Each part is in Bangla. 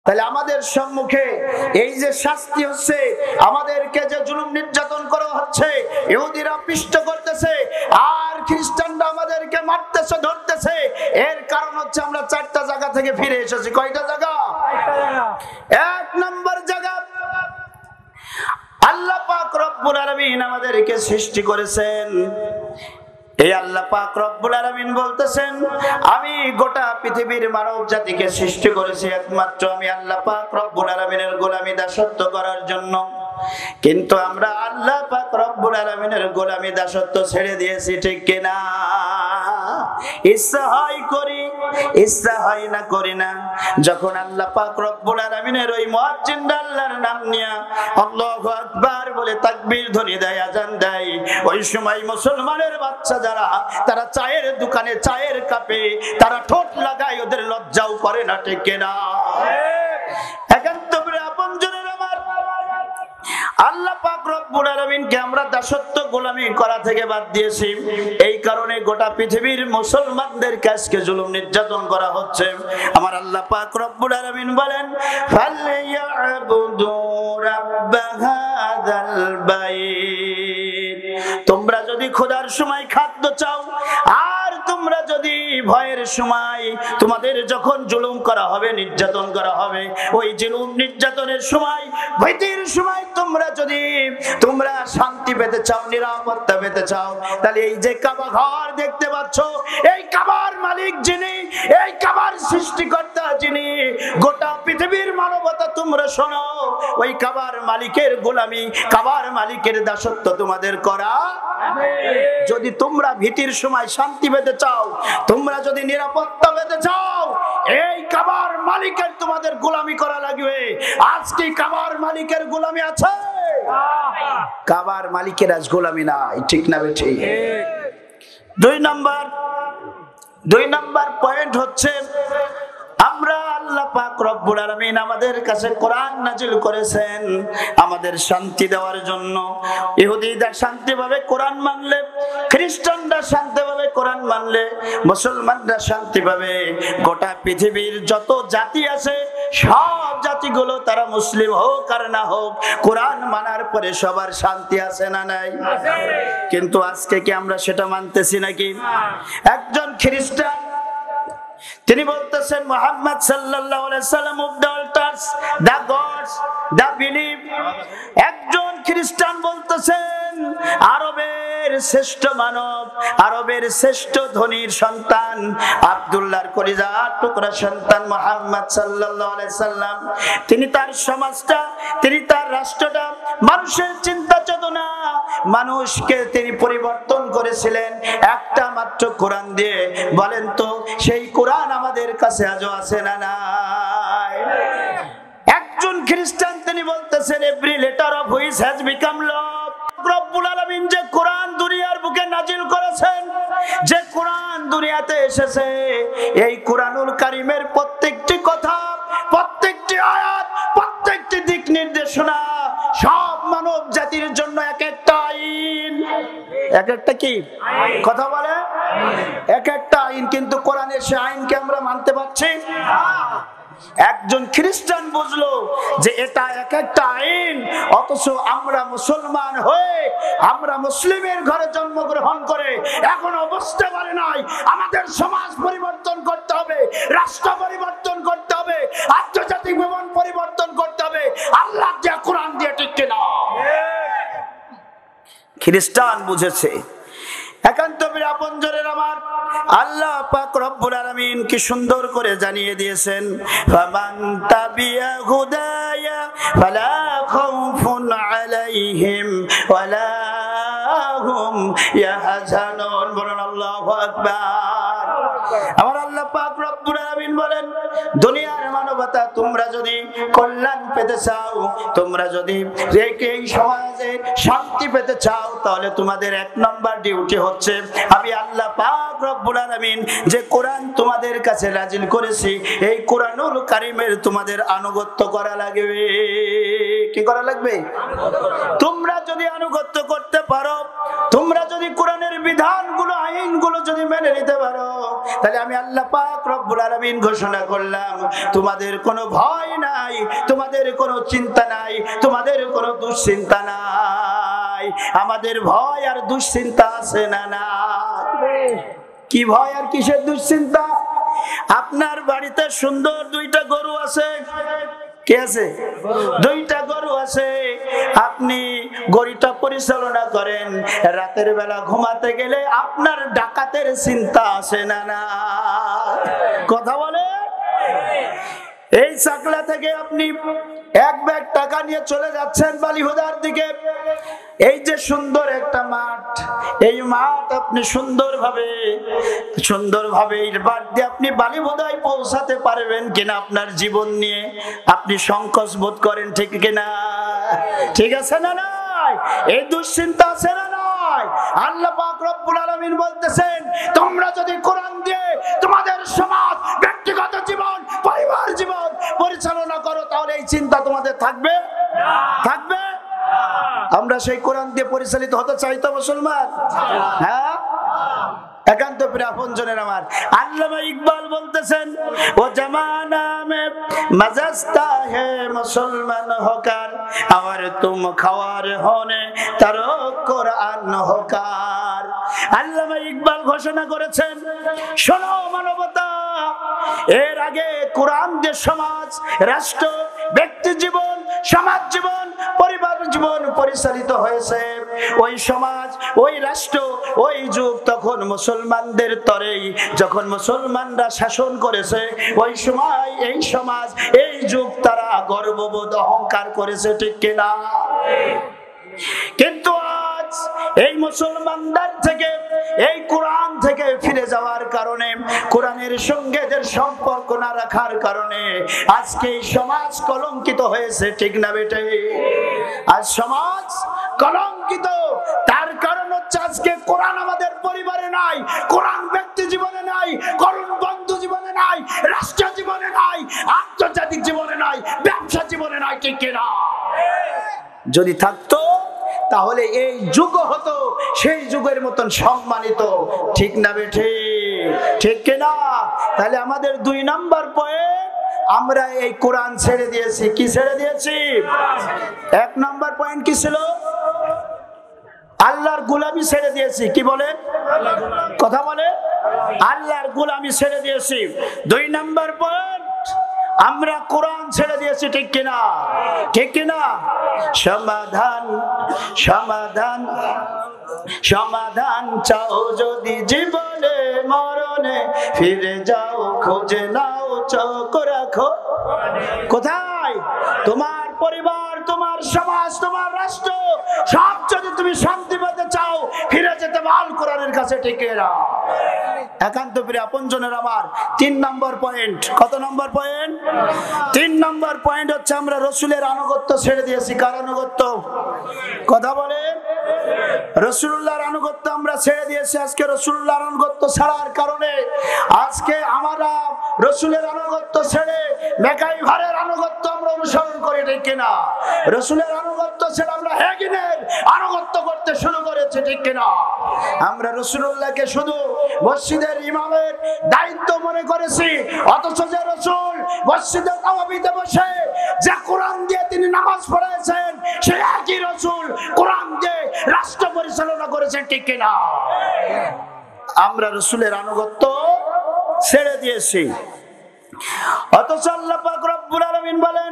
তাহলে আমাদের সম্মুখে এই যে শাস্তি হচ্ছে, আমাদেরকে যে জুলুম নির্যাতন করা হচ্ছে, ইহুদিরা পিষ্ট করতেছে আর খ্রিস্টানরা আমাদেরকে মারতেছে, ধরতেছে, এর কারণ হচ্ছে আমরা 4টা জায়গা থেকে ফিরে এসেছি। কয়টা জায়গা? 1 নম্বর জায়গা, আল্লাহ পাক রব্বুল আলামিন আমাদেরকে সৃষ্টি করেছেন। এই আল্লাহ পাক রব্বুল আলামিন বলতেছেন, আমি গোটা পৃথিবীর মানব জাতিকে সৃষ্টি করেছি একমাত্র আমি আল্লাহ পাক রব্বুল আলামিনের গোলামি দাসত্ব করার জন্য। কিন্তু আমরা আল্লাহ পাক রব্বুল আলামিনের গোলামি দাসত্ব ছেড়ে দিয়েছি, ঠিক কিনা? ইচ্ছা হয় করি, ইচ্ছা হয় না করি না। যখন আল্লাহ পাক রব্বুল আলামিনের ওই মুয়াজ্জিনরা আল্লাহর নাম নিয়া আল্লাহু আকবার বলে তাকবীর ধ্বনি দেয়, আযান দেয়, ওই সময় মুসলমানের বাচ্চা যারা, তারা চায়ের দোকানে চায়ের কাপে তারা ঠোঁট লাগায়, ওদের লজ্জাও করে না, ঠিক কিনা? একান্তরে আপনজনের আমার, আল্লাহ পাক রব্বুল আলামিনকে আমরা দাসত্ব গোলামি করা থেকে বাদ দিয়েছি। এই কারণে গোটা পৃথিবীর মুসলমানদের আজকে জুলুম নির্যাতন করা হচ্ছে। আমার আল্লাহ পাক রব্বুল আলামিন বলেন, ফালইয়াবুদু রাব্ব হাযাল বাইত, তোমরা যদি খোদার সময় খাদ্য চাও আর তোমরা যদি ভয়ের সময়, তোমাদের যখন জুলুম করা হবে, নির্যাতন করা হবে, ওই জুলুম নির্যাতনের সময়, ভীতির সময় তোমরা শান্তি পেতে চাও, নিরাপত্তা পেতে চাও, তাহলে এই যে কাবা ঘর দেখতে পাচ্ছ, এই কাবার মালিক যিনি, এই কাবার সৃষ্টিকর্তা যিনি, গোটা পৃথিবীর মানবতা তোমরা শোনো, ওই কাবার মালিকের গোলামি, কাবার মালিকের দাসত্ব তোমাদের করা। যদি তোমরা ভীতির সময় শান্তি পেতে চাও, তোমরা যদি নিরাপত্তা পেতে চাও, এই কাবার মালিকের তোমাদের গোলামি করা লাগবে। আজকে কাবার মালিকের গোলামি আছে? কাবার মালিকের আজ গোলামি নাই, ঠিক না বেঠিক? 2 নম্বর পয়েন্ট হচ্ছে, আমরা আল্লাহ পাক রব্বুল আলামিন আমাদের কাছে কোরআন নাজিল করেছেন আমাদের শান্তি দেওয়ার জন্য। ইহুদিরা শান্তিভাবে কোরআন মানলে, খ্রিস্টানরা শান্তিভাবে কোরআন মানলে, মুসলমানরা শান্তিভাবে, গোটা পৃথিবীর যত জাতি আছে সব জাতিগুলো, তারা মুসলিম হোক আর না হোক, কোরআন মানার পরে সবার শান্তি আছে না নাই? কিন্তু আজকে কি আমরা সেটা মানতেছি নাকি? একজন খ্রিস্টান তিনি বলতেছেন, মুহাম্মদ সাল্লাল্লাহু আলাইহি সাল্লাম of the altars, the gods, the believe. একজন খ্রিস্টান বলতেছেন, আরবের শ্রেষ্ঠ মানব, আরবের শ্রেষ্ঠ ধনীর সন্তান, আব্দুল্লাহর কলিজার টুকরা সন্তান মুহাম্মদ সাল্লাল্লাহু আলাইহি সাল্লাম, তিনি তার সমাজটা, তিনি তার রাষ্ট্রটা, মানুষের চিন্তা চেতনা, মানুষকে তিনি পরিবর্তন করেছিলেন একটা মাত্র কোরআন দিয়ে। বলেন তো, সেই কোরআন আমাদের কাছে আজও আছে না নাই? একজন খ্রিস্টান তিনি বলতেছেন, every letter of which has become law. রব্বুল আলামিন যে কোরআন দুনিয়ার বুকে নাজিল করেছেন, যে কোরআন দুনিয়াতে এসেছে, এই কোরআনুল কারীমের প্রত্যেকটি কথা, প্রত্যেকটি আয়াত, প্রত্যেকটি দিক নির্দেশনা সব মানব জাতির জন্য এক একটা আইন। এক একটা কি কথা বলে? এক একটা আইন। কিন্তু কোরআনের সে আইনকে আমরা মানতে পারছি? একজন খ্রিস্টান বুঝলো যে এটা এক একটা আইন, অথচ আমরা মুসলমান হয়ে, আমরা মুসলিমের ঘরে জন্মগ্রহণ করে এখনো বুঝতে পারি নাই আমাদের সমাজ পরিবর্তন করতে হবে, রাষ্ট্র পরিবর্তন করতে হবে, আন্তর্জাতিক ভবন পরিবর্তন করতে হবে আল্লাহ দিয়া কোরআন দিয়ে, ঠিক কিনা? খ্রিস্টান বুঝেছে। একান্তরে আপনজনের আমার, আল্লাহ পাক রব্বুল আলামিন কি সুন্দর করে জানিয়ে দিয়েছেন, ফামান তাবিয়া হুদায়া ফালা খাউফুন আলাইহিম ওয়ালা হুম ইয়াহজানুন। বলুন আল্লাহু আকবার। আমার আল্লাহ পাক রব্বুল আলামিন বলেন, দুনিয়ার মানবতা তোমরা যদি কল্যাণ পেতে চাও, তোমরা যদি এই সমাজে শান্তি পেতে চাও, তাহলে তোমাদের 1 নম্বর ডিউটি হচ্ছে, আমি আল্লাহ পাক রব্বুল আলামিন যে কোরআন তোমাদের কাছে নাজিল করেছি, এই কোরআনুল কারীমের তোমাদের আনুগত্য করা লাগবে। কি করা লাগবে? তোমরা যদি আনুগত্য করতে পারো, তোমরা যদি কোরআনের বিধানগুলো আইনগুলো যদি মেনে নিতে পারো, তাহলে আমি আল্লাহ পাক রব্বুল আলামিন ঘোষণা করলাম তোমাদের কোনো ভয় নাই, তোমাদের কোনো চিন্তা নাই, তোমাদের কোনো দুশ্চিন্তা নাই। আমাদের ভয় আর দুশ্চিন্তা আছে না? না। কি ভয় আর কিসের দুশ্চিন্তা? আপনার বাড়িতে সুন্দর দুইটা গরু আছে, কে আছে? দুইটা গরু আছে, আপনি গরুটা পরিচালনা করেন, রাতের বেলা ঘুমাতে গেলে আপনার ডাকাতের চিন্তা আসে না? না। কথা বলে। এই চাকলা থেকে আপনি এক ব্যাগ টাকা নিয়ে চলে যাচ্ছেন বালিহুদার দিকে। এই যে সুন্দর একটা মাঠ, এই মাঠ আপনি সুন্দরভাবে এর বাদ দিয়ে আপনি বালিহুদায় পৌঁছাতে পারবেন কিনা আপনার জীবন নিয়ে আপনি সংকোচ বোধ করেন, ঠিক কিনা? ঠিক আছে না নাই? এই দুশ্চিন্তা আছে না নাই? আল্লাহ পাক রব্বুল আলামিন বলতেছেন তোমরা যদি কোরআন দিয়ে তোমাদের সমাজ, ব্যক্তিগত জীবন, পরিবার জীবন পরিচালনা করো, তাহলে এই চিন্তা তোমাদের থাকবে? থাকবে? আমরা সেই কোরআন দিয়ে পরিচালিত হতে চাই তো মুসলমান? হ্যাঁ, একান্ত প্রিয় আপনজনের আমার। আল্লামা ইকবাল বলতেছেন ও জামানা মে মজস্তা হে মুসলমান হোকার, আর তুম খাওয়ার হনে তারো কোরআন হোকার। আল্লামা ইকবাল ঘোষণা করেছেন, শোনো মানবতা, এর আগে কোরআন দিয়ে সমাজ, রাষ্ট্র, ব্যক্তি জীবন, সমাজ জীবন, পরিবার জীবন পরিচালিত হয়েছে। ওই সমাজ, ওই রাষ্ট্র, ওই যুগ তখন মুসলমানদের তরেই, যখন মুসলমানরা শাসন করেছে, ওই সময় এই সমাজ, এই যুগ তারা গর্ববোধ, অহংকার করেছে, ঠিক কিনা? কিন্তু আজ এই মুসলমানদের থেকে, এই কোরআন থেকে ফিরে যাওয়ার কারণে, কোরআনের সঙ্গে এদের সম্পর্ক না রাখার কারণে আজকে এই সমাজ কলঙ্কিত হয়েছে, ঠিক না বেটে? আজ সমাজ কলঙ্কিত, তার কারণ হচ্ছে আজকে কোরআন আমাদের পরিবারে নাই, কোরআন ব্যক্তি জীবনে নাই, কোরআন বন্ধু জীবনে নাই, রাষ্ট্র জীবনে নাই, আন্তর্জাতিক জীবনে নাই, ব্যবসা জীবনে নাই, ঠিক কিনা? যদি থাকতো তাহলে এই যুগ হতো সেই যুগের মতন সম্মানিত, ঠিক না বেঠে? ঠিক কিনা? তাহলে আমাদের 2 নম্বর পয়েন্ট, আমরা এই কোরআন ছেড়ে দিয়েছি। কি ছেড়ে দিয়েছি? 1 নম্বর পয়েন্ট কি ছিল? আল্লাহর গোলামি ছেড়ে দিয়েছি। কি বলেন? কথা বলে। আল্লাহর গোলামি ছেড়ে দিয়েছি। 2 নম্বর পয়েন্ট, আমরা কোরআন ছেড়ে দিয়েছি, ঠিক কিনা? ঠিক কিনা? সমাধান, সমাধান, সমাধান চাও যদি জীবনে মরণে, ফিরে যাও, খুঁজে নাও, চোখ রাখো কোথায়? তোমার পরিবার, তোমার সমাজ, তোমার রাষ্ট্র, সব যদি তুমি শান্তি পেতে চাও, ফিরে যেতে আল কোরআনের কাছে, ঠিক কিনা? একান্ত প্রিয় আপনজনের আমার 3 নম্বর পয়েন্ট। কত নম্বর পয়েন্ট? 3 নম্বর পয়েন্ট হচ্ছে আমরা রাসূলের আনুগত্য ছেড়ে দিয়েছি। কার আনুগত্য? কথা বলেন। রাসূলুল্লাহর আনুগত্য আমরা ছেড়ে দিয়েছি। আজকে রাসূলুল্লাহর আনুগত্য ছাড়ার কারণে আজকে আমরা রাসূলের আনুগত্য ছেড়ে মেকাইভারের আনুগত্য আমরা অনুসরণ করি, ঠিক কিনা? রাসূলের আনুগত্য ছেড়ে আমরা হেগিনের আনুগত্য করতে শুরু করেছি, ঠিক কিনা? আমরা রাসূলুল্লাহকে শুধু মসজিদের ইমামের দায়িত্ব মনে করেছি, অথচ যে রাসূল মসজিদে নববীতে বসে যে কোরআন দিয়ে তিনি নামাজ পড়াইছেন, সেই একই রাসূল কোরআন দিয়ে রাষ্ট্র পরিচালনা করেছেন, ঠিক কিনা? আমরা রাসূলের আনুগত্য ছেড়ে দিয়েছি, অথচ আল্লাহ পাক রব্বুল আলামিন বলেন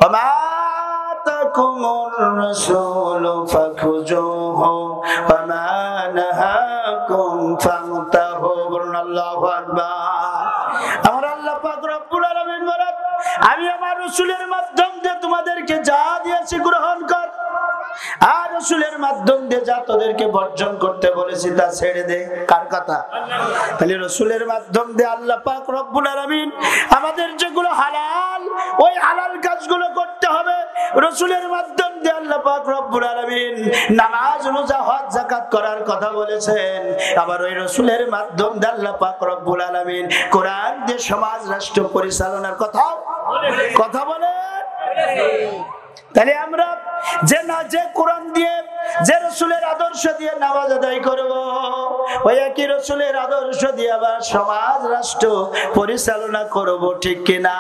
ওমা তাকুমুর রাসূলু ফাখুজুহু ওয়া মা নাহাকুম ফান্তাহু। আল্লাহু আকবার। আমার আল্লাহ পাক রব্বুল আলামিন বলেন আমি আমার রাসূলের মাধ্যম দিয়ে তোমাদেরকে যা দিয়েছি গ্রহণ কর, আর রাসূলের মাধ্যম দিয়ে যা তোদেরকে বর্জন করতে বলেছি তা ছেড়ে দে। কার কথা? তাহলে রাসূলের মাধ্যম দিয়ে আল্লাহ পাক রব্বুল আলামিন আমাদের যেগুলো হালাল, ওই হালাল কাজগুলো করতে হবে। রাসূলের মাধ্যম দিয়ে আল্লাহ পাক রব্বুল আলামিন নামাজ, রোজা, হজ, যাকাত করার কথা বলেছেন। আবার ওই রাসূলের মাধ্যম দিয়ে আল্লাহ পাক রব্বুল আলামিন কোরআন দিয়ে সমাজ, রাষ্ট্র পরিচালনার কথা বলে। তাহলে আমরা যে কোরআন দিয়ে যে রাসূলের আদর্শ দিয়ে নামাজ আদায় করব, ওই একই রাসূলের আদর্শ দিয়ে আবার সমাজ রাষ্ট্র পরিচালনা করব, ঠিক কিনা?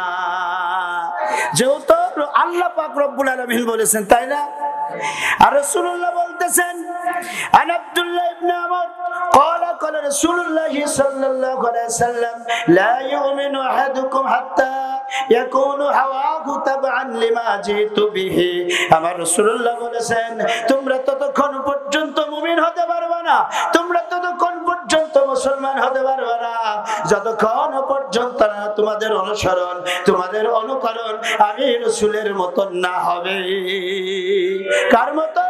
যেহেতু আল্লাহ পাক রব্বুল আলামিন বলেছেন, তাই না? আর রাসূলুল্লাহ বলতেছেন, আন আব্দুল্লাহ ইবনে আমর قال قال رسول الله صلى الله عليه وسلم لا يؤمن احدكم حتى يكون هواه تبعا لما جئت به। আমার রাসূলুল্লাহ বলেছেন, তোমরা ততক্ষণ পর্যন্ত মুমিন হতে পারবে না, তোমরা ততক্ষণ পর্যন্ত মুসলমান হতে পারবে না যতক্ষণ পর্যন্ত না তোমাদের অনুসরণ, তোমাদের অনুকরণ আমি রাসূলের মতন না হবে। কার মতন?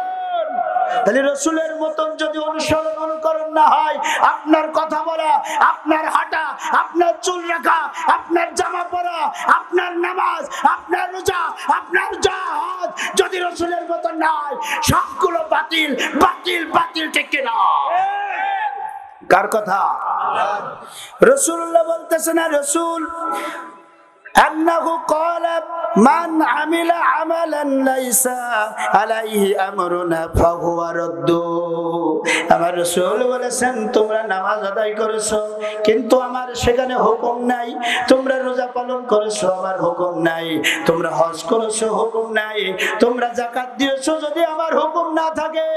তাহলে রাসূলের মতন যদি অনুসরণ অনুকরণ না হয়, আপনার কথা বলা, আপনার হাঁটা, আপনার চুল রাখা, আপনার জামা পরা, আপনার নামাজ, আপনার রোজা, আপনার জাহাজ যদি রাসূলের মতন না হয়, সবগুলো বাতিল বাতিল বাতিল, ঠিক কিনা? কার কথা? রাসূলুল্লাহ বলতেছেন, না রাসূল আন্নাহু ক্বালা মান আমিলা আমালান লাইসা আলাইহি আমরুনা ফাহুয়া রাদ্দু। আমার রাসূল বলেছেন, তোমরা নামাজ আদায় করেছো কিন্তু আমার সেখানে হুকুম নাই, তোমরা রোজা পালন করেছো আমার হুকুম নাই, তোমরা হজ করেছো হুকুম নাই, তোমরা যাকাত দিয়েছো যদি আমার হুকুম না থাকে,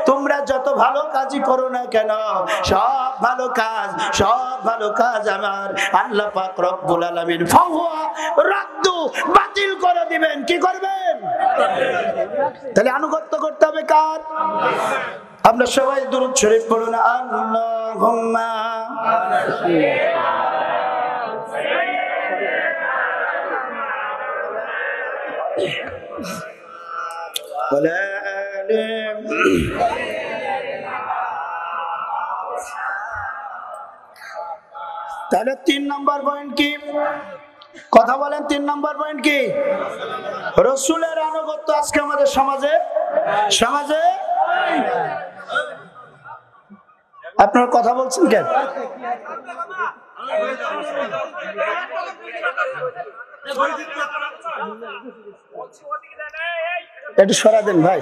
তোমরা যত ভালো কাজই করো না কেন, সব ভালো কাজ, সব ভালো কাজ আমার আল্লাহ পাক রব্বুল আলামিন ফাহুয়া রাদ্দু, বাতিল করে দিবেন। কি করবেন? তাহলে আনুগত্য করতে হবে কার? আমরা সবাই দুরূদ শরীফ পড়ুন, আল্লাহুম্মা ওয়ালা আলি। তাহলে 3 নম্বর পয়েন্ট কি? কথা বলেন, 3 নম্বর পয়েন্ট কি? রাসূলের আনুগত্য আজকে আমাদের সমাজে সমাজে আপনারা কথা বলছেন কেন? একটু সরা দেন ভাই,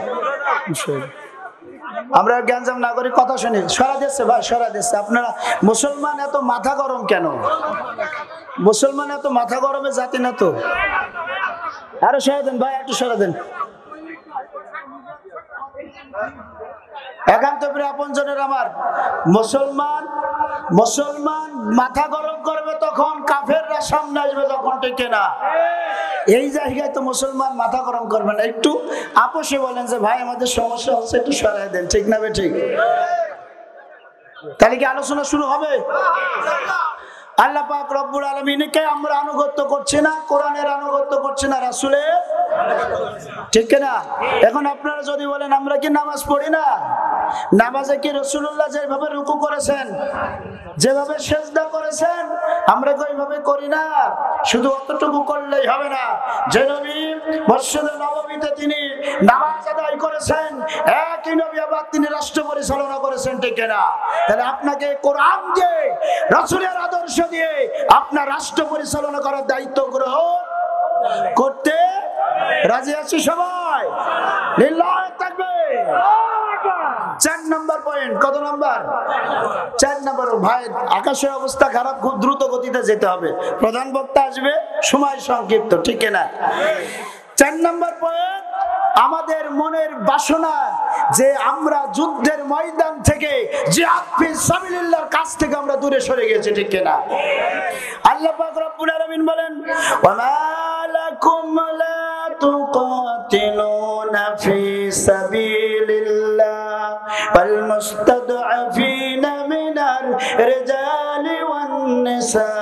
আমরা গ্যাঞ্জাম না করি, কথা শুনি। সরা দিচ্ছে ভাই, সরা দিচ্ছে। আপনারা মুসলমান এত মাথা গরম কেন? মুসলমান এত মাথা গরমের জাতি না তো। আরো সরা দেন ভাই, একটু সরা দেন। একান্ত প্রিয় আপনজনের আমার, মুসলমান মুসলমান মাথা গরম করবে তখন কাফেররা সামনে আসবে তখন, ঠিক না? এই জায়গায় তো মুসলমান মাথা গরম করবে না। একটু আপোষে বলেন যে ভাই আমাদের সমস্যা হচ্ছে, একটু সরাই দেন, ঠিক না? ঠিক। তাহলে কি আলোচনা শুরু হবে? আল্লাহ পাক রব্বুল আলামিনকে আমরা আনুগত্য করছি না, কোরআনের আনুগত্য করছি না, রাসূলের, ঠিক না? এখন আপনারা যদি বলেন আমরা কি নামাজ পড়ি না, নামাজে কি রাসূলুল্লাহ যেভাবে রুকু করেছেন, যেভাবে সিজদা করেছেন, আমরা কি ওইভাবে করি না? শুধু অতটুকু করলেই হবে না। যে নবী মসজিদে নববীতে তিনি নামাজ আদায় করেছেন, একই নবী আবার তিনি রাষ্ট্র পরিচালনা করেছেন, ঠিক না? তাহলে আপনাকে কোরআন দিয়ে, রাসূলের আদর্শ দিয়ে আপনার রাষ্ট্র পরিচালনা করার দায়িত্ব গ্রহণ করতে রাজি আছি সবাই? লিল্লাহি তাকবীর। 4 নম্বর পয়েন্ট। কত নম্বর? 4 নম্বর। ভাই আকাশের অবস্থা খারাপ, খুব দ্রুত গতিতে যেতে হবে, প্রধান বক্তা আসবে, সময় সংক্ষিপ্ত, ঠিক না? 4 নম্বর পয়েন্ট, আমাদের মনের বাসনা যে আমরা যুদ্ধের ময়দান থেকে, জিহাদ ফি সাবিলিল্লাহর কাছ থেকে আমরা দূরে সরে গেছি, ঠিক না? আল্লাহ পাক রব্বুল আলামিন বলেন, ওয়া মা লাকুম লা তুকাতিলুনা ফি সাবিলিল্লাহ ওয়াল মুস্তাদআফিনা মিনার রিজালি ওয়ান নিসা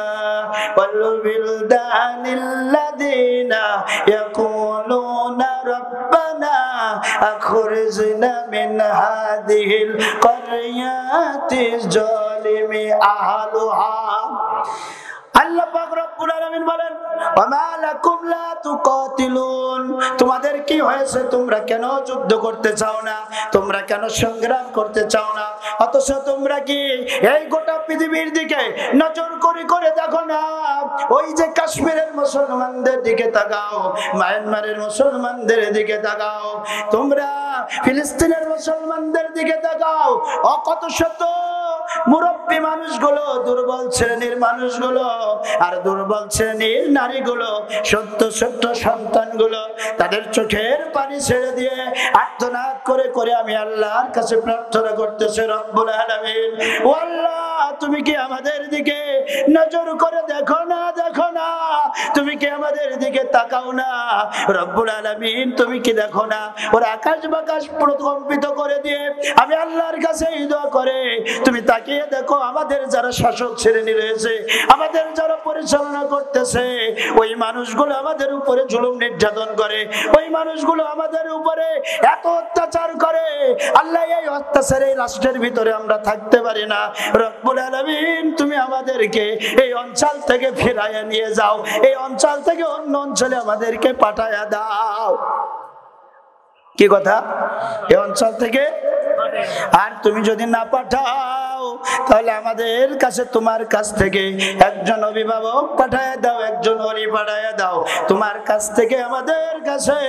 ওয়াল বিলদানিল্লাযিনা ইয়াকুলুনা ربنا أخرجنا من هذه القرية الظالم أهلها আল্লাহ পাক রব্বুল আলামিন বলেন, ওয়া লাকুম লা তুকাতিলুন, তোমাদের কি হয়েছে, তোমরা কেন যুদ্ধ করতে চাও না, তোমরা কেন সংগ্রাম করতে চাও না? অথচ তোমরা কি এই গোটা পৃথিবীর দিকে নজর করে করে দেখো না? ওই যে কাশ্মীরের মুসলমানদের দিকে তাকাও, মায়ানমারের মুসলমানদের দিকে তাকাও, তোমরা ফিলিস্তিনের মুসলমানদের দিকে তাকাও, কত শত মুরব্বী মানুষগুলো, দুর্বল শ্রেণীর মানুষগুলো আর দুর্বল শ্রেণীর নারীগুলো, সত্য সত্য সন্তানগুলো তাদের চোখের পানি ছেড়ে দিয়ে আর্তনাদ করে করে আমি আল্লাহর কাছে প্রার্থনা করতেছি, রব্বুল আলামিন, ও আল্লাহ, তুমি কি আমাদের দিকে নজর করে দেখো না, দেখো না, তুমি কি আমাদের দিকে তাকাও না? রব্বুল আলামিন, তুমি কি দেখো না? ওর আকাশ বাকাশ প্রকম্পিত করে দিয়ে আমি আল্লাহর কাছে এই দোয়া করে তুমি তাকিয়ে দেখো, আমাদের যারা শাসক শ্রেণী রয়েছে, আমাদের যারা পরিচালনা করতেছে, ওই মানুষগুলো আমাদের উপরে জুলুম নির্যাতন করে, ওই মানুষগুলো আমাদের উপরে এত অত্যাচার করে। আল্লাহ, এই অত্যাচারে রাষ্ট্রের ভিতরে আমরা থাকতে পারি না। রব্বুল আলামিন, তুমি আমাদেরকে এই অঞ্চল থেকে ফিরাইয়া নিয়ে যাও, এই অঞ্চল থেকে অন্য অঞ্চলে আমাদেরকে পাঠাইয়া দাও। কি কথা? এই অঞ্চল থেকে। আর তুমি যদি না পাঠাও তাহলে আমাদের কাছে, তোমার কাছ থেকে একজন অভিভাবক পাঠায় দাও, একজন ওলি পাঠায় দাও, তোমার কাছ থেকে আমাদের কাছে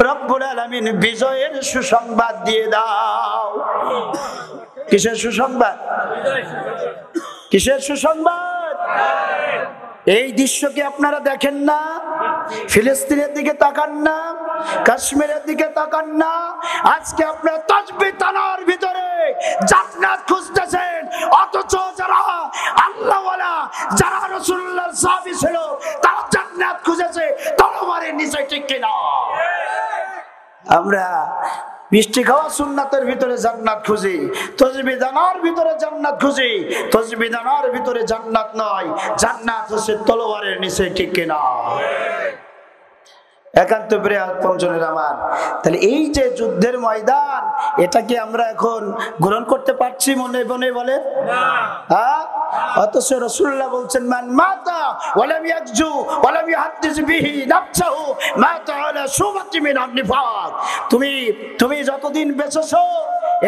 রব্বুল আলামিন বিজয়ের সুসংবাদ দিয়ে দাও। কিসের সুসংবাদ? কিসের সুসংবাদ? এই দৃশ্য কি আপনারা দেখেন না? ফিলিস্তিনের দিকে তাকান না, কাশ্মীরের দিকে তাকান না। আজকে আপনারা তাসবিহ তানার ভিতরে জান্নাত খুঁজতেছেন, অথচ যারা আল্লাহওয়ালা, যারা রাসূলুল্লাহর সাহাবী ছিল, তারা জান্নাত খুঁজেছে তলোয়ারের নিচে, ঠিক কিনা? আমরা মিষ্টি খাওয়া সুন্নাতের ভিতরে জান্নাত খুঁজি, তাসবিহ দানার ভিতরে জান্নাত খুঁজি। তাসবিহ দানার ভিতরে জান্নাত নয়, জান্নাত হচ্ছে তলোয়ারের নিচে, ঠিক কিনা? একান্ত প্রিয় আপনজনের আমার, তাহলে এই যে যুদ্ধের ময়দান, এটা কি আমরা এখন গ্রহণ করতে পারছি মনে মনে? বলে হ্যাঁ। অথচ রাসূলুল্লাহ বলছেন, মান মাতা ওয়ালাম ইয়াকজু ওয়ালাম ইহাদ্দিস বিহি নাফসাহু মাতা আলা শুবাতি মিনান নিফাক। তুমি যতদিন বেঁচেছো,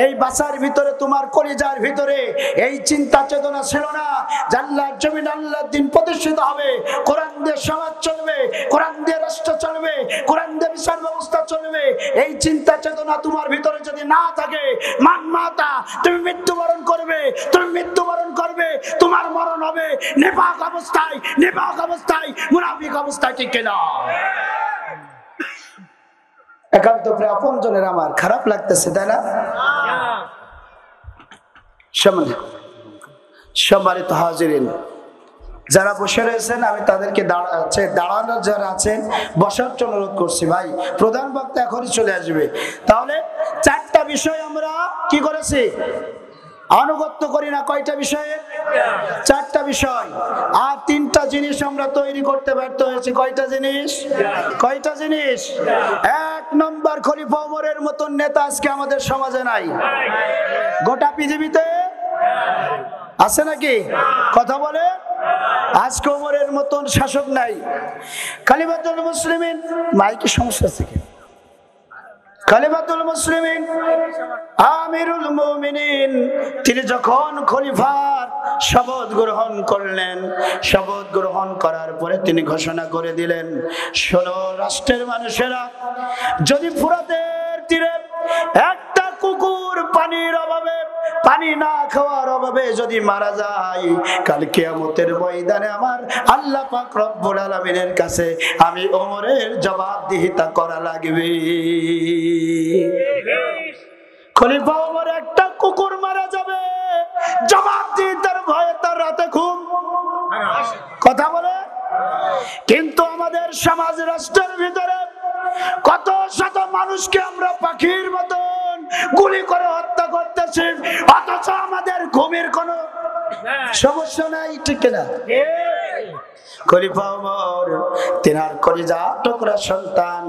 এই বাঁচার ভিতরে, তোমার কলিজার ভিতরে এই চিন্তা চেতনা ছিল না যে আল্লাহর জমিন, আল্লাহর দ্বীন প্রতিষ্ঠিত হবে, কোরআন দিয়ে সমাজ চলবে, কোরআন দিয়ে রাষ্ট্র চলবে, কোরআন দিয়ে বিচার ব্যবস্থা চলবে। এই চিন্তা চেতনা তোমার ভিতরে যদি না থাকে, মান মাতা, তুমি মৃত্যুবরণ করবে, তুমি মৃত্যুবরণ করবে, তোমার মরণ হবে নিফাক অবস্থায়, নিফাক অবস্থায়, মুনাফিক অবস্থায়, ঠিক কিনা? একান্ত প্রিয় আপনজনের আমার, খারাপ লাগতেছে, তাই না? সম্মানিত হাজিরিন, যারা বসে রয়েছেন আমি তাদেরকে দাঁড়ানোর যারা আছেন বসার জন্য অনুরোধ করছি। ভাই, প্রধান বক্তা এখনই চলে আসবে। তাহলে চারটা বিষয় আমরা কি করেছি? আনুগত্য করি না। কয়টা বিষয়ে? চারটা বিষয়। আর তিনটা জিনিস আমরা তৈরি করতে ব্যর্থ হয়েছি। কয়টা জিনিস? কয়টা জিনিস? এক নম্বর, খলিফা ওমরের মতন নেতা আজকে আমাদের সমাজে নাই। গোটা পৃথিবীতে আছে নাকি? কথা বলে। আজকে ওমরের মতন শাসক নাই। খলিফাতুল মুসলিমিন, মাইকে সমস্যা আছে কি? খলিফাতুল মুসলিমিন আমিরুল মুমিনিন, তিনি যখন খলিফার শপথ গ্রহণ করলেন, শপথ গ্রহণ করার পরে তিনি ঘোষণা করে দিলেন, শোনো রাষ্ট্রের মানুষেরা, যদি ফুরাতের তীরে একটা কুকুর পানির অভাবে, পানি না খাওয়ার অভাবে যদি মারা যায়, কাল কিয়ামতের ময়দানে আমার আল্লাহ পাক রব্বুল আলামিনের কাছে আমি ওমরের জবাবদিহিতা করা লাগবে। খলিফা ওমর, একটা কুকুর মারা যাবে, জবাবদিহিতার ভয়ে তার রাতে ঘুম। কথা বলে। কিন্তু আমাদের সমাজ রাষ্ট্রের ভিতরে কত শত মানুষকে আমরা পাখির মতন গুলি করে হত্যা করতেছি, অথচ আমাদের ঘুমের কোনো সমস্যা নাই, ঠিক না? খলিফা ওমর তিনার কলিজা টুকরা সন্তান,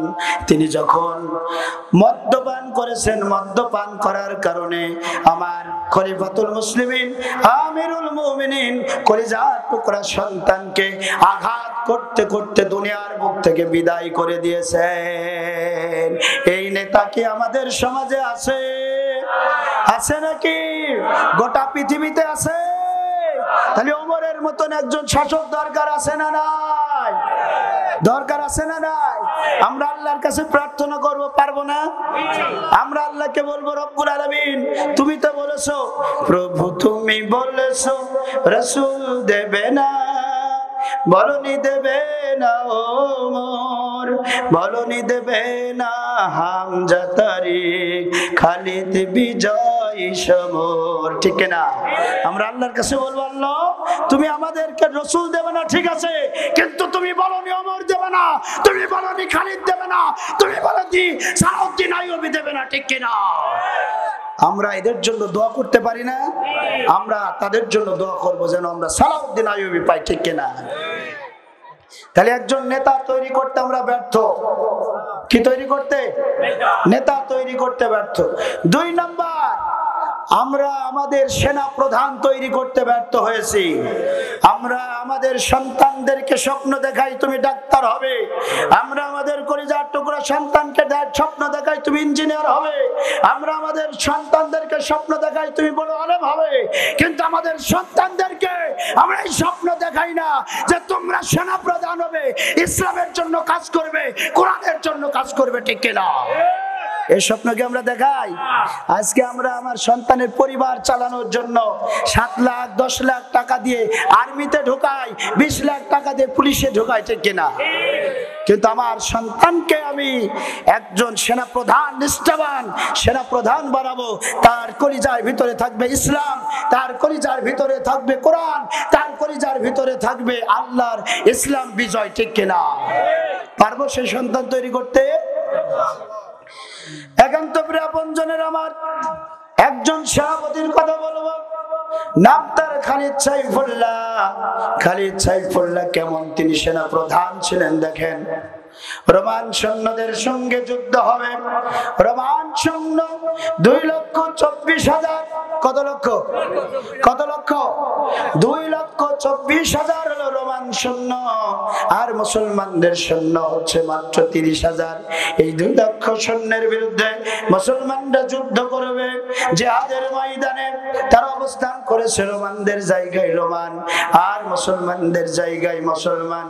তিনি যখন মদ্যপান করেছেন, মদ্যপান করার কারণে আমার খলিফাতুল মুসলিমিন আমিরুল মুমিনিন কলিজা টুকরা সন্তানকে আঘাত করতে করতে দুনিয়ার মুখ থেকে বিদায় করে দিয়েছেন। এই নেতা কি আমাদের সমাজে আছে? আছে নাকি? গোটা পৃথিবীতে আছে? তাহলে ওমরের মতন একজন শাসক দরকার আছে না নাই? দরকার আছে না নাই? আমরা আল্লাহর কাছে প্রার্থনা করব, পারবো না? আমরা আল্লাহকে বলবো, রব্বুল আলামিন তুমি তো বলেছো, প্রভু তুমি বলেছো রাসূল দেবে না, বলনি দেবে না ওমর, বলনি দেবে না হামজা তারিক, খালিদ বিজয় সমর, ঠিক না? আমরা আল্লাহর কাছে বলবো, আল্লাহ তুমি আমাদেরকে রাসূল দেবে না ঠিক আছে, কিন্তু তুমি বলনি ওমর দেবে না, তুমি বলনি খালিদ দেবে না, তুমি বলনি সালাউদ্দিন আইয়ুবী দেবে না, ঠিক কি না? আমরা এদের জন্য দোয়া করতে পারি না? আমরা তাদের জন্য দোয়া করব যেন আমরা সালাউদ্দিন আইয়ুবী পাই, ঠিক কিনা? তাহলে একজন নেতা তৈরি করতে আমরা ব্যর্থ। কি তৈরি করতে? নেতা তৈরি করতে ব্যর্থ। 2 নাম্বার, আমরা আমাদের সেনা প্রধান তৈরি করতে ব্যর্থ হয়েছি। আমরা আমাদের সন্তানদেরকে স্বপ্ন দেখাই তুমি ডাক্তার হবে, আমরা আমাদের কলিজার টুকরা সন্তানকে স্বপ্ন দেখাই তুমি ইঞ্জিনিয়ার হবে, আমরা আমাদের সন্তানদেরকে স্বপ্ন দেখাই তুমি বড় আলেম হবে, কিন্তু আমাদের সন্তানদেরকে আমরা এই স্বপ্ন দেখাই না যে তোমরা সেনা প্রধান হবে, ইসলামের জন্য কাজ করবে, কোরআনের জন্য কাজ করবে, ঠিক কিনা? এই স্বপ্নকে আমরা দেখাই। আজকে আমরা আমার সন্তানের পরিবার চালানোর জন্য 7 লাখ 10 লাখ টাকা দিয়ে আর্মিতে ঢোকাই, 20 লাখ টাকা দিয়ে পুলিশে ঢোকাই, ঠিক কিনা? কিন্তু আমার সন্তানকে আমি একজন সেনা প্রধান, নিষ্ঠাবান সেনা প্রধান বানাবো, তার কলিজার ভিতরে থাকবে ইসলাম, তার কলিজার ভিতরে থাকবে কোরআন, তার কলিজার ভিতরে থাকবে আল্লাহর ইসলাম বিজয়, ঠিক কিনা? পারবো সেই সন্তান তৈরি করতে? একান্ত প্রিয় আপনজনের আমার একজন সেনাপতির কথা বলবো, নাম তার খালিদ সাইফুল্লাহ। খালিদ সাইফুল্লাহ কেমন তিনি সেনা প্রধান ছিলেন দেখেন। রোমান সৈন্যদের সঙ্গে যুদ্ধ হবে, রোমান সৈন্য 2,24,000। কত লক্ষ? কত লক্ষ? 2,24,000 হলো রোমান সৈন্য, আর মুসলমানদের সৈন্য হচ্ছে মাত্র 30,000। এই 2 লক্ষ সৈন্যের বিরুদ্ধে মুসলমানরা যুদ্ধ করবে। জিহাদের ময়দানে তারা অবস্থান করেছে, রোমানদের জায়গায় রোমান আর মুসলমানদের জায়গায় মুসলমান।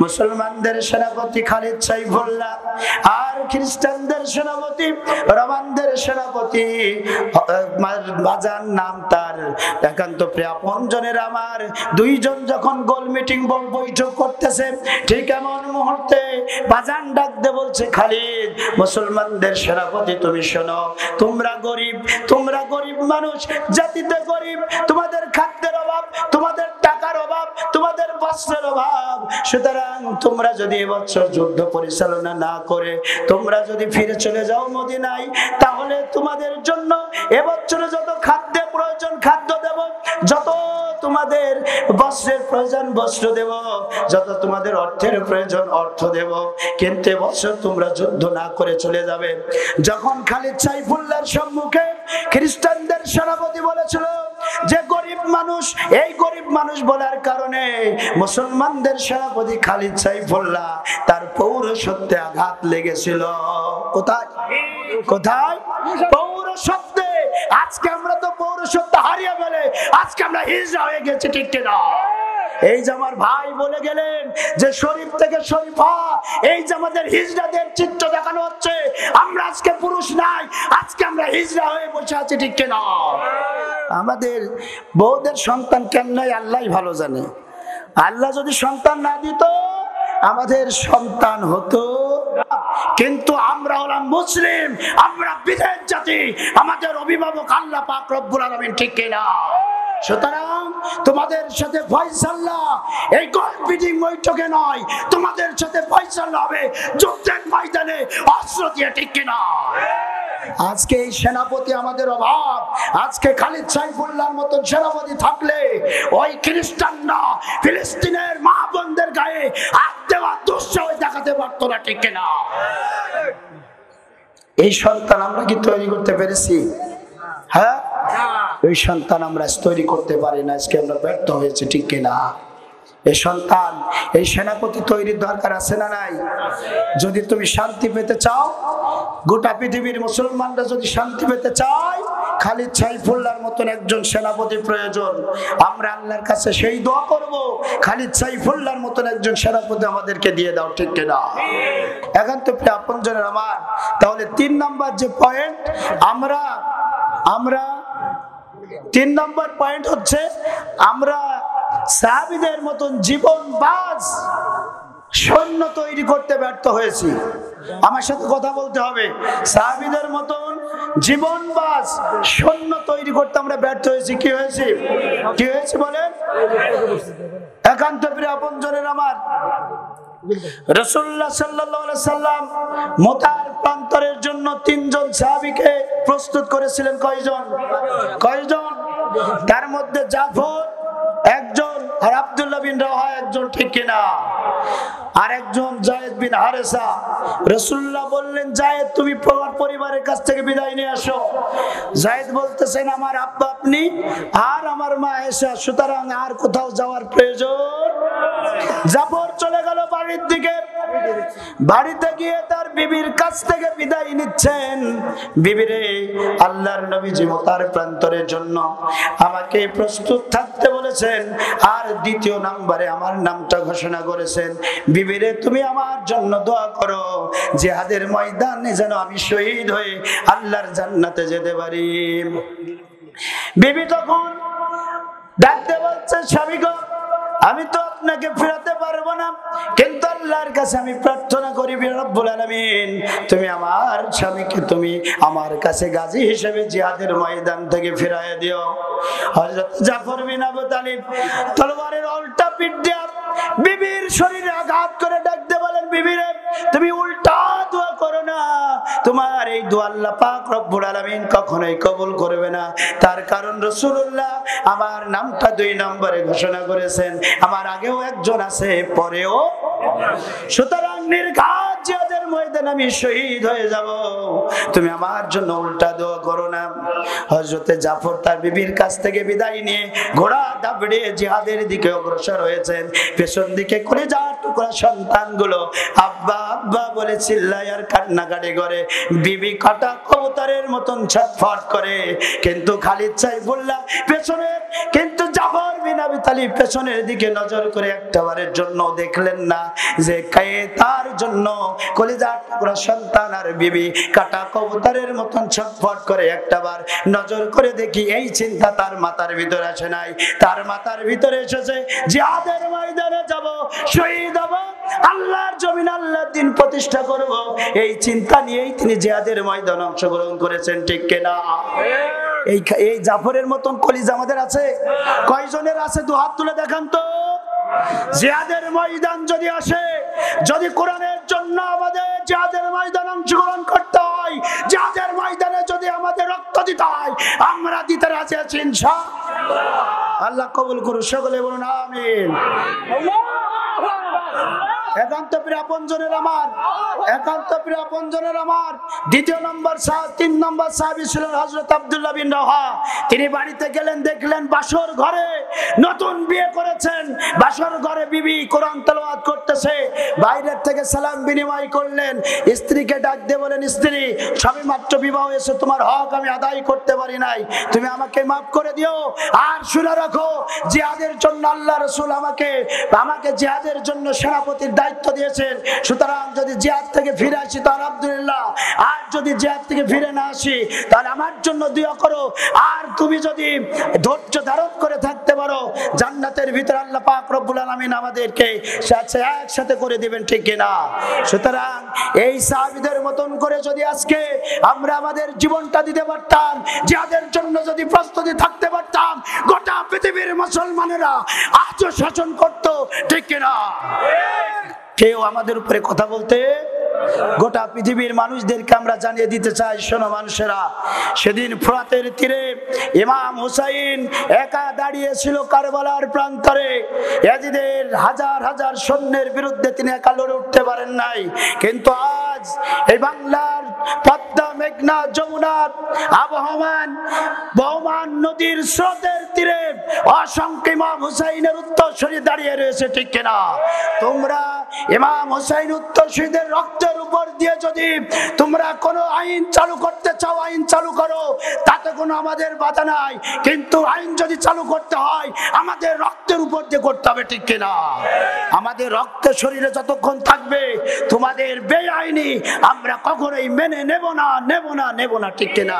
মুসলমানদের সেনাপতি খালিদ সাইফুল্লাহ আর খ্রিস্টানদের সেনাপতি, রোমানদের সেনাপতি বাজার নাম তার। একান্ত প্রিয় আপনজনের আমার, 2 জন যখন গোল মিটিং বৈঠক করতেছে, ঠিক এমন মুহূর্তে বাজান ডাক দিয়ে বলছে, খালিদ মুসলমানদের সেনাপতি তুমি শোনো, তোমরা গরিব মানুষ, জাতিতে গরিব, তোমাদের খাদ্যের অভাব, তোমাদের টাকার অভাব, তোমাদের বস্ত্রের অভাব, সুতরাং তোমরা যদি এবছর যুদ্ধ পরিচালনা না করে তোমরা যদি ফিরে চলে যাও মদিনায়, তাহলে তোমাদের জন্য এবছরে যত খাদ্যের প্রয়োজন খাদ্য দেব, যত তোমাদের বস্ত্রের প্রয়োজন বস্ত্র দেব, যত তোমাদের অর্থের প্রয়োজন অর্থ দেব, কিন্তু এবছর তোমরা যুদ্ধ না করে চলে যাবে। যখন খালিদ সাইফুল্লাহর সম্মুখে খ্রিস্টানদের সেনাপতি বলেছিল যে গরিব মানুষ, এই গরিব মানুষ বলার কারণে মুসলমানদের সেনাপতি খালিদ সাইফুল্লাহ তার পৌরসত্বে আঘাত লেগেছিল। কোথায়? কোথায়? পৌরসত্বে। আজকে আমরা তো পৌরসত্ব হারিয়ে ফেলে আজকে আমরা হিজড়া হয়ে গেছি, ঠিক কিনা? এই যে আমার ভাই বলে গেলেন যে শরীফ থেকে শরীফা, এই যে আমাদের হিজড়াদের চিত্র দেখানো হচ্ছে, আমরা আজকে পুরুষ নাই, আজকে আমরা হিজড়া হয়ে বসে আছি, ঠিক কিনা? আমাদের বউদের সন্তান কেমন আল্লাহই ভালো জানে। আল্লাহ যদি সন্তান না দিত আমাদের সন্তান হতো, কিন্তু আমরা হলাম মুসলিম, আমরা বিদেশ জাতি, আমাদের অভিভাবক আল্লাহ পাক রব্বুল আলামিন, ঠিক কিনা? সুতরাং তোমাদের সাথে ফয়সালা এই গোল মিটিং বৈঠকে নয়, তোমাদের সাথে ফয়সালা হবে যুদ্ধের ময়দানে অস্ত্র দিয়ে, ঠিক কিনা? আজকে এই সেনাপতি আমাদের অভাব। আজকে খালিদ সাইফুল্লাহর মতন সেনাপতি থাকলে ওই খ্রিস্টানরা ফিলিস্তিনের মা বোনদের গায়ে হাত দেওয়া দুঃসাহস দেখাতে পারতো না, ঠিক কিনা? এই সন্তান আমরা কি তৈরি করতে পেরেছি? হ্যাঁ, ওই সন্তান আমরা তৈরি করতে পারি না, আজকে আমরা ব্যর্থ হয়েছে, ঠিক কিনা? এই সন্তান, এই সেনাপতি তৈরির দরকার আছে না নাই? যদি তুমি শান্তি পেতে চাও, গোটা পৃথিবীর মুসলমানরা যদি শান্তি পেতে চায়, খালিদ সাইফুল্লাহর মতন একজন সেনাপতি প্রয়োজন। আমরা আল্লাহর কাছে সেই দোয়া করব, খালিদ সাইফুল্লাহর মতন একজন সেনাপতি আমাদেরকে দিয়ে দাও, ঠিক কিনা? এখন তো প্রিয় আপনজনের আমার, তাহলে 3 নম্বর যে পয়েন্ট, আমরা 3 নম্বর পয়েন্ট হচ্ছে আমরা সাহাবীদের মতন জীবনবাজ সৈন্য তৈরি করতে ব্যর্থ হয়েছি। আমার সাথে কথা বলতে হবে, সাহাবীদের মতন জীবনবাজ সৈন্য তৈরি করতে আমরা ব্যর্থ হয়েছি। কি হয়েছে? কি হয়েছে বলেন? একান্ত প্রিয় আপনজনের আমার, রাসূলুল্লাহ সাল্লাল্লাহু আলাইহি সাল্লাম মুতার প্রান্তরের জন্য 3 জন সাহাবীকে প্রস্তুত করেছিলেন। কয়জন? তার মধ্যে জাফর একজন, আর আব্দুল্লাহ বিন রাওহা একজন, ঠিক কিনা? আর একজন যায়েদ বিন হারেসা। রাসূলুল্লাহ বললেন, যায়েদ তুমি পরিবারের কাছ থেকে বিদায় নিয়ে আসো। যায়েদ বলতেছেন, আমার আব্বা আপনি আর আমার মা এসা, সুতরাং আর কোথাও যাওয়ার প্রয়োজন। জাফর চলে গেল বাড়ির দিকে। বাড়িতে গিয়ে তার বিবির কাছ থেকে বিদায় নিচ্ছেন। বিবিরে, আল্লাহর নবীজি মুতার প্রান্তরের জন্য আমাকে প্রস্তুত থাকতে বলেছেন, আর 2 নম্বরে আমার নামটা ঘোষণা করেছেন। বিবিরে, তুমি আমার জন্য দোয়া করো, জিহাদের ময়দানে যেন আমি শহীদ হয়ে আল্লাহর জান্নাতে যেতে পারি। বিবি তখন ডাকতে বলছে, স্বামী গো, আমি তো আপনাকে ফেরাতে পারবো না, কিন্তু আল্লাহর কাছে আমি প্রার্থনা করি, রব্বুল আলামিন, তুমি আমার স্বামীকে তুমি আমার কাছে গাজী হিসেবে জিহাদের ময়দান থেকে ফিরাইয়া দিও। হযরত জাফর বিন আবু তালিব তলোয়ারের উল্টা পিঠ দিয়ে বিবির শরীরে আঘাত করে ডাকতে বলেন, বিবিরে, তুমি উল্টা দোয়া করো না, তোমার এই দোয়া আল্লাহ পাক রব্বুল আলামিন কখনোই কবুল করবে না। তার কারণ রাসূলুল্লাহ আমার নামটা 2 নম্বরে ঘোষণা করেছেন, আমার আগেও একজন আছে, পরেও। সুতরাং নির্ঘাত জিহাদের ময়দানে আমি শহীদ হয়ে যাব, তুমি আমার জন্য উল্টা দোয়া করো না। হযরতে জাফর তার বিবির কাছ থেকে বিদায় নিয়ে ঘোড়া দাবড়িয়ে জিহাদের দিকে অগ্রসর হয়েছেন। পেছন দিকে কলিজার টুকরা সন্তানগুলো আব্বা আব্বা বলে চিল্লায় আর কান্নাকাটি করে। বিবি কাটা কবুতরের মতন ছটফট করে। কিন্তু খালিদ সাইফুল্লাহ পেছনের, কিন্তু জাফর বিন আবি তালিব পেছনের দিকে নজর করে একটাবারের জন্য দেখলেন না যে কে তার জন্য কলিজার টুকরা সন্তান আর বিবি কাটা কবুতরের মতন ছটফট করে। একটাবার নজর করে দেখি এই চিন্তা তার মাথার ভিতরে আসে নাই। তার মাথার ভিতরে এসেছে জিহাদের ময়দানে যাব, শহীদ হব, আল্লাহর জমিন আল্লাহর দ্বীন প্রতিষ্ঠা করব। এই চিন্তা নিয়েই তিনি জিহাদের ময়দানে অংশগ্রহণ করেছেন, ঠিক কিনা? এই জাফরের মতন কলিজা আমাদের আছে? কয়জনের আছে? 2 হাত তুলে দেখান তো। জিহাদের ময়দান যদি আসে, যদি কোরআনের জন্য আমাদের জিহাদের ময়দানে অংশগ্রহণ করতে হয়, জিহাদের ময়দানে যদি আমাদের রক্ত দিতে হয়, আমরা দিতে রাজি আছি ইনশাআল্লাহ। আল্লাহ কবুল করুন, সকলে বলুন আমিন। একান্ত প্রিয় আপনজনের আমার, একান্ত প্রিয় আপনজনের আমার, 2 নম্বর 3 নম্বর সাহাবী ছিলেন হযরত আব্দুল্লাহ বিন রাওহা। তিনি বাড়িতে গেলেন, দেখলেন বাসর ঘরে, নতুন বিয়ে করেছেন, বাসর ঘরে বিবি কোরআন তেলাওয়াত করতেছে। বাইরের থেকে সালাম বিনিময় করলেন। স্ত্রীকে ডাক দিয়ে বলেন, স্ত্রী, সবে মাত্র বিবাহ হয়েছে, তোমার হক আমি আদায় করতে পারি নাই, তুমি আমাকে মাফ করে দিও। আর শুনে রাখো, জিহাদের জন্য আল্লাহ রাসূল আমাকে জিহাদের জন্য সেনাপতির দায়িত্ব দিয়েছেন। সুতরাং যদি জিহাদ থেকে ফিরে আসি তাহলে আলহামদুলিল্লাহ, আর যদি জিহাদ থেকে ফিরে না আসি তাহলে আমার জন্য দোয়া করো। আর তুমি যদি ধৈর্য ধারণ করে থাকতে পারো, জান্নাতের ভিতরে আল্লাহ পাক রব্বুল আলামিন আমাদেরকে একসাথে করে দিবেন, ঠিক কিনা? সুতরাং এই সাহাবীদের মতন করে যদি আজকে আমরা আমাদের জীবনটা দিতে পারতাম, জিহাদের জন্য যদি প্রস্তুতি থাকতে পারতাম, গোটা পৃথিবীর মুসলমানেরা আজও শাসন করত, ঠিক কিনা? কেউ আমাদের উপরে কথা বলতে গোটা পৃথিবীর মানুষদেরকে আমরা জানিয়ে দিতে চাই, শোনো মানুষেরা, সেদিন ফোরাতের তীরে ইমাম হুসাইন একা দাঁড়িয়েছিল কারবালার প্রান্তরে। ইয়াজিদের হাজার হাজার সৈন্যের বিরুদ্ধে তিনি একা লড়ে উঠতে পারেন নাই, কিন্তু আজ এই বাংলার পদ্মা, মেঘনা, যমুনা, আবহমান বহমান নদীর স্রোতের তীরে অসংখ্য ইমাম হুসাইনের উত্তরসূরি দাঁড়িয়ে রয়েছে, ঠিক কিনা? তোমরা ইমাম হুসাইন উত্তরসূরিদের রক্তের উপর দিয়ে যদি তোমরা কোনো আইন চালু করতে চাও, আইন চালু করো, তাতে কোনো আমাদের বাধা নাই, কিন্তু আইন যদি চালু করতে হয় আমাদের রক্তের উপর দিয়ে করতে হবে, ঠিক কিনা? আমাদের রক্ত শরীরে যতক্ষণ থাকবে তোমাদের বেআইনি আমরা কখনোই মেনে নেব না, ঠিক কিনা?